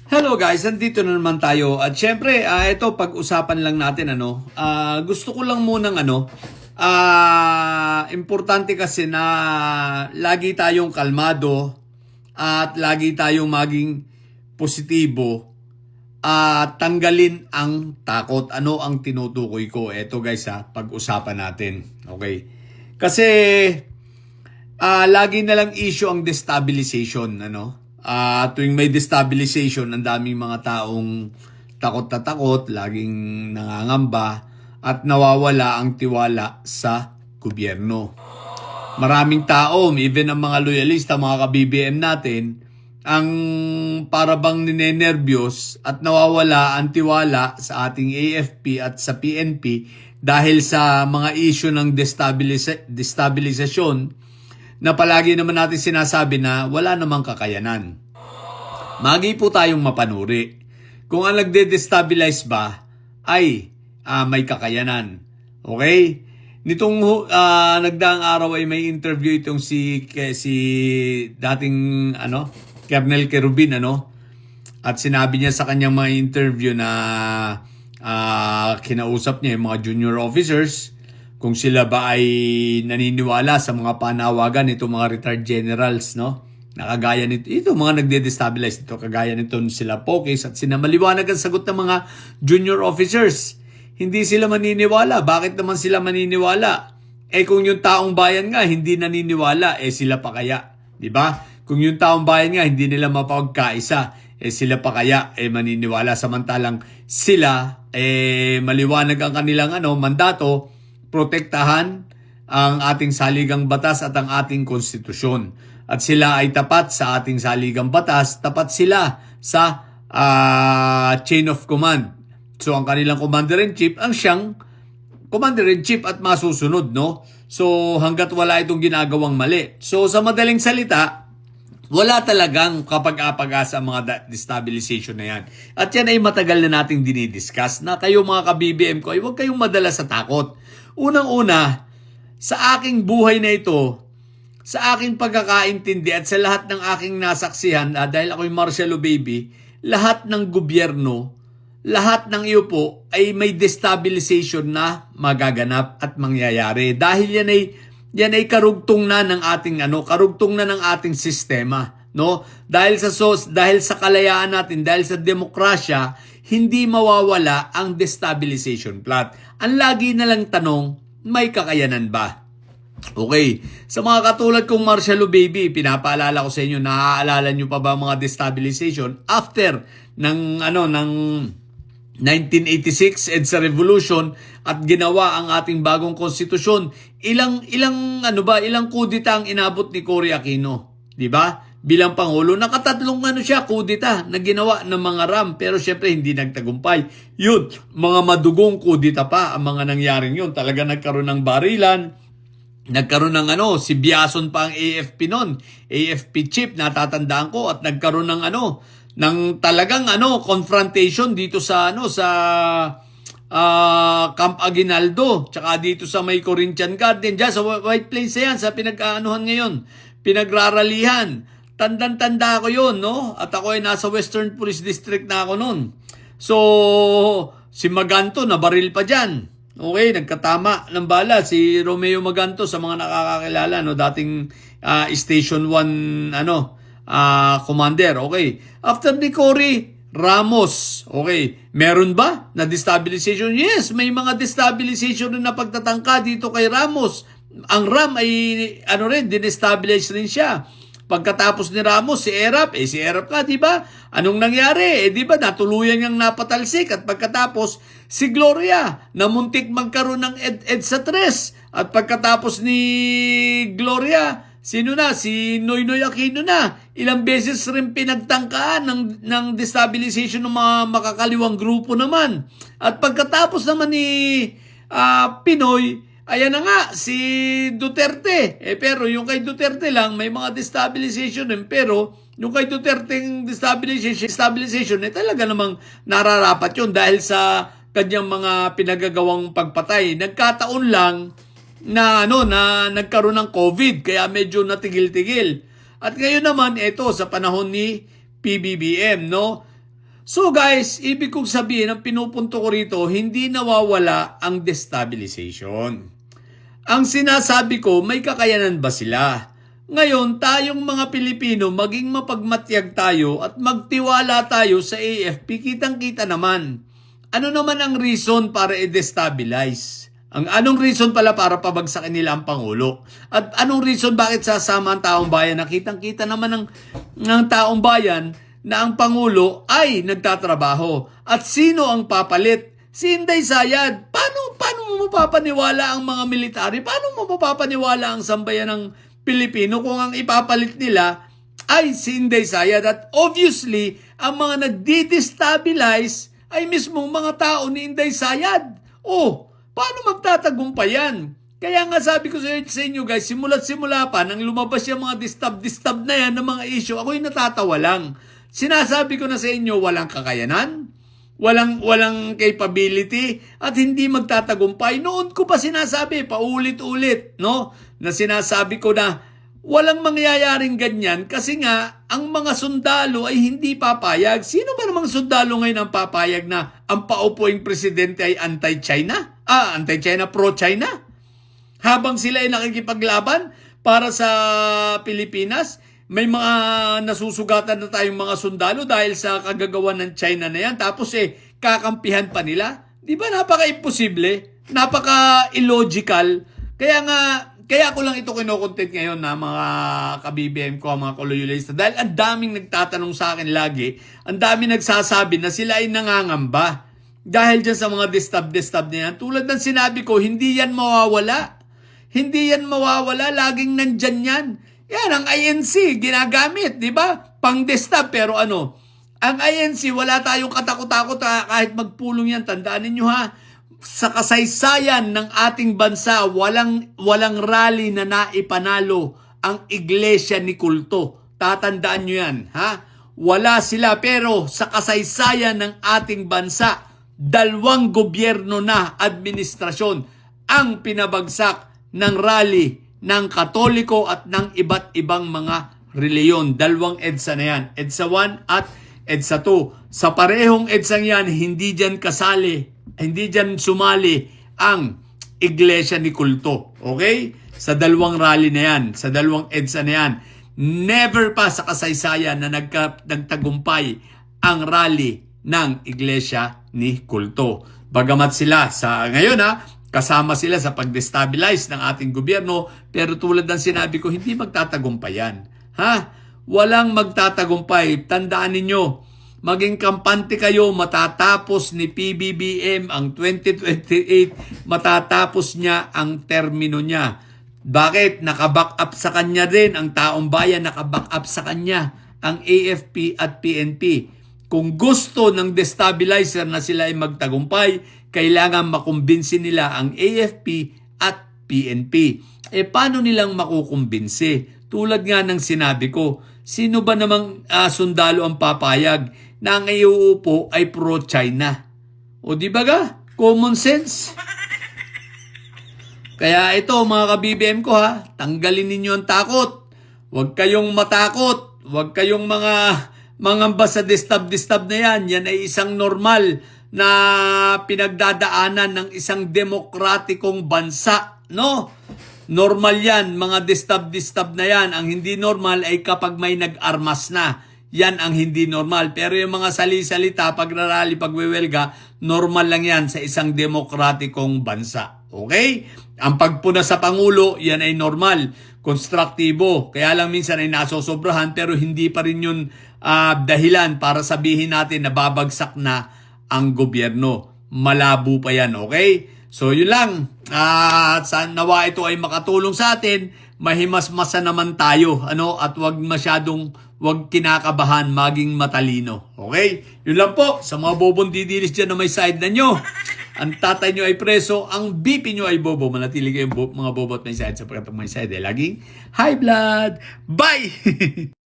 Hello guys, nandito na naman tayo. At syempre, ito pag-usapan lang natin gusto ko lang munang importante kasi na lagi tayong kalmado at lagi tayong maging positibo at tanggalin ang takot. Ano ang tinutukoy ko? Ito guys pag-usapan natin. Okay? Kasi lagi na lang issue ang destabilization, tuwing may destabilization, ang daming mga taong takot na takot, laging nangangamba, at nawawala ang tiwala sa gobyerno. Maraming tao, even ang mga loyalista, mga ka-BBM natin, ang parabang ninenervyos at nawawala ang tiwala sa ating AFP at sa PNP dahil sa mga issue ng destabilisasyon na palagi naman natin sinasabi na wala namang kakayanan. Magi po tayong mapanuri. Kung ang nagde-destabilize ba ay may kakayanan. Okay? Nitong nagdaang araw ay may interview itong si dating Colonel Kerubin at sinabi niya sa kanyang mga interview na kinausap niya yung mga junior officers kung sila ba ay naniniwala sa mga panawagan nito mga retired generals, nakagaya nito, ito mga nagde-destabilize nito, kagaya nito sila Pokis at sinamaliwanag ang sagot ng mga junior officers. Hindi sila maniniwala. Bakit naman sila maniniwala? Kung yung taong bayan nga hindi naniniwala, sila pa kaya, di ba? Kung yung taong bayan nga hindi nila mapagkaisa, sila pa kaya maniniwala, samantalang sila maliwanag ang kanilang mandato, protektahan ang ating saligang batas at ang ating konstitusyon. At sila ay tapat sa ating saligang batas, tapat sila sa chain of command. So ang kanilang commander-in-chief ang siyang commander-in-chief at masusunod, So hanggat wala itong ginagawang mali. So sa madaling salita, wala talagang kapag-apag-asa ang mga destabilization na yan. At yan ay matagal na nating dinidiscuss na kayo mga ka-BBM ko ay huwag kayong madala sa takot. Unang-una, sa aking buhay na ito, sa aking pagkakaintindi at sa lahat ng aking nasaksihan, dahil ako'y Marcelo Baby, lahat ng gobyerno, lahat ng iyo po ay may destabilization na magaganap at mangyayari. Dahil yan ay karugtong na ng ating karugtong na ng ating sistema, Dahil sa kalayaan natin, dahil sa demokrasya, hindi mawawala ang destabilization plot. Ang lagi na lang tanong, may kakayanan ba? Okay, sa mga katulad kong Marcelo Baby, pinapaalala ko sa inyo, naaalala nyo pa ba mga destabilization after ng 1986 EDSA Revolution at ginawa ang ating bagong konstitusyon? Ilang kudita ang inabot ni Cory Aquino, di ba? Bilang Pangulo, nakatatlong kudita na ginawa ng mga RAM, pero syempre hindi nagtagumpay. Yun, mga madugong kudita pa ang mga nangyaring yun. Talaga nagkaroon ng barilan, nagkaroon ng si Biason pa ang AFP noon, AFP chief, natatandaan ko, at nagkaroon ng ng talagang confrontation dito sa Camp Aguinaldo, tsaka dito sa may Corinthian Garden, dyan sa White Plains yan, sa pinag-aanuhan ngayon, pinagraralihan. Tandang-tanda ko yun, At ako ay nasa Western Police District na ako noon. So, si Maganto, nabaril pa dyan. Okay, nagkatama ng bala si Romeo Maganto, sa mga nakakakilala, dating Station 1 commander. Okay. After ni Cory, Ramos. Okay. Meron ba na destabilization? Yes, may mga destabilization na pagtatangka dito kay Ramos. Ang RAM ay dinestabilize rin siya. Pagkatapos ni Ramos, si Erap ka, di ba? Anong nangyari? Di ba, natuluyan niyang napatalsik. At pagkatapos, si Gloria, namuntik magkaroon ng EDSA 3. At pagkatapos ni Gloria, sino na? Si Noynoy Aquino na. Ilang beses rin pinagtangkaan ng destabilization ng mga makakaliwang grupo naman. At pagkatapos naman ni Pinoy, ayan na nga, si Duterte. Pero yung kay Duterte lang, may mga destabilization din. Pero yung kay Duterte destabilization, talaga namang nararapat yun dahil sa kanyang mga pinagagawang pagpatay. Nagkataon lang na nagkaroon ng COVID, kaya medyo natigil-tigil. At ngayon naman, ito, sa panahon ni PBBM, So guys, ibig kong sabihin, ang pinupunto ko rito, hindi nawawala ang destabilization. Ang sinasabi ko, may kakayanan ba sila? Ngayon, tayong mga Pilipino, maging mapagmatyag tayo at magtiwala tayo sa AFP, kitang-kita naman. Ano naman ang reason para i-destabilize? Anong reason pala para pabagsakin nila ang Pangulo? At anong reason bakit sasama ang taong bayan? Nakitang-kita naman ng taong bayan na ang Pangulo ay nagtatrabaho. At sino ang papalit? Si Inday Sayad. Paano mo mapapaniwala ang mga military? Paano mo mapapaniwala ang sambayan ng Pilipino kung ang ipapalit nila ay si Inday Sayad? At obviously, ang mga nagdi-destabilize ay mismong mga tao ni Inday Sayad. Paano magtatagumpay yan? Kaya nga sabi ko sa inyo guys, simula't simula pa, nang lumabas yung mga distab na yan ng mga issue, ako'y natatawa lang. Sinasabi ko na sa inyo, walang kakayanan, walang capability, at hindi magtatagumpay. Noon ko pa sinasabi, paulit-ulit, no? Na sinasabi ko na walang mangyayaring ganyan kasi nga ang mga sundalo ay hindi papayag. Sino ba namang sundalo ngayon ang papayag na ang paupuing presidente ay anti-China? Anti-China, pro-China? Habang sila ay nakikipaglaban para sa Pilipinas, may mga nasusugatan na tayong mga sundalo dahil sa kagagawan ng China na yan. Tapos kakampihan pa nila. Di ba napaka-imposible? Napaka-illogical. Kaya ko lang ito kinokontent ngayon na mga ka-BBM ko, mga koloyalista. Dahil ang daming nagtatanong sa akin lagi, ang daming nagsasabi na sila ay nangangamba. Dahil dyan sa mga distab na yan. Tulad ng sinabi ko, hindi yan mawawala. Hindi yan mawawala, laging nandyan yan. Yan, ang INC, ginagamit, di ba? Pang-distab, pero ano? Ang INC, wala tayong katakot-takot kahit magpulong yan. Tandaan ninyo ha, sa kasaysayan ng ating bansa, walang rally na naipanalo ang Iglesia ni Kulto. Tatandaan nyo yan, ha? Wala sila, pero sa kasaysayan ng ating bansa, 2 gobyerno na administrasyon ang pinabagsak ng rally ng Katoliko at ng iba't ibang mga reliyon. 2 EDSA na yan. EDSA 1 at EDSA 2. Sa parehong EDSA yan, hindi dyan sumali ang Iglesia ni Kulto. Okay? Sa 2 rally na yan, sa 2 EDSA na yan, never pa sa kasaysayan na nagtagumpay ang rally ng Iglesia ni Kulto. Bagamat sila ngayon kasama sila sa pag-destabilize ng ating gobyerno, pero tulad ng sinabi ko, hindi magtatagumpay yan. Walang magtatagumpay. Tandaan ninyo, maging kampante kayo, matatapos ni PBBM ang 2028, matatapos niya ang termino niya. Bakit? Nakaback up sa kanya din, ang taong bayan nakaback up sa kanya, ang AFP at PNP. Kung gusto ng destabilizer na sila ay magtagumpay, kailangan makumbinsi nila ang AFP at PNP. Paano nilang makukumbinsi? Tulad nga ng sinabi ko, sino ba namang sundalo ang papayag na ang iuupo ay pro-China? O di ba ga? Common sense. Kaya ito mga ka-BBM ko tanggalin ninyo ang takot. Huwag kayong matakot. Huwag kayong mangamba sa distab na yan. Yan ay isang normal na pinagdadaanan ng isang demokratikong bansa. No? Normal yan, mga distab na yan. Ang hindi normal ay kapag may nag-armas na. Yan ang hindi normal. Pero yung mga sali-salita, pagrarally, pagwewelga, normal lang yan sa isang demokratikong bansa. Okay? Ang pagpuna sa Pangulo, yan ay normal. Konstruktibo. Kaya lang minsan ay nasosobrahan pero hindi pa rin yun dahilan para sabihin natin na babagsak na ang gobyerno. Malabo pa yan, okay? So yun lang. Nawa ito ay makatulong sa atin. Mahimasmasa naman tayo. At wag kinakabahan, maging matalino. Okay? Yun lang po. Sa mga bobong didilis dyan na may side na nyo. Ang tatay nyo ay preso, ang BP nyo ay bobo. Manatili kayong mga bobo at may side sapagkat ang may side ay laging high blood. Bye!